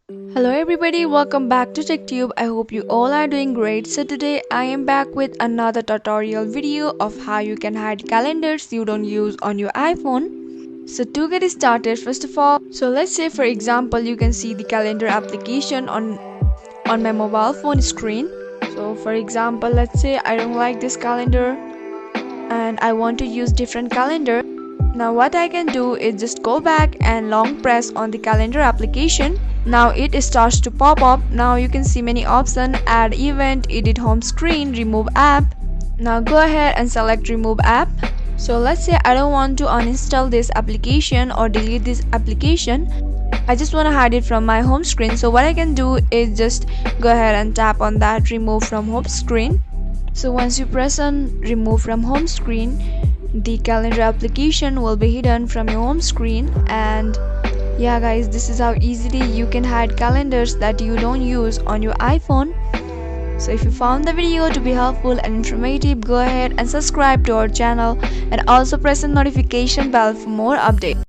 Hello everybody, welcome back to TechTube. I hope you all are doing great. So today I am back with another tutorial video of how you can hide calendars you don't use on your iPhone. So to get started, first of all, so let's say for example you can see the calendar application on my mobile phone screen. So for example, let's say I don't like this calendar and I want to use different calendar. Now what I can do is just go back and long press on the calendar application. Now it starts to pop up. Now you can see many options: add event, edit home screen, remove app. Now go ahead and select remove app. So let's say I don't want to uninstall this application or delete this application. I just want to hide it from my home screen. So what I can do is just go ahead and tap on that remove from home screen. So once you press on remove from home screen, the calendar application will be hidden from your home screen. And yeah guys, this is how easily you can hide calendars that you don't use on your iPhone. So if you found the video to be helpful and informative, go ahead and subscribe to our channel and also press the notification bell for more updates.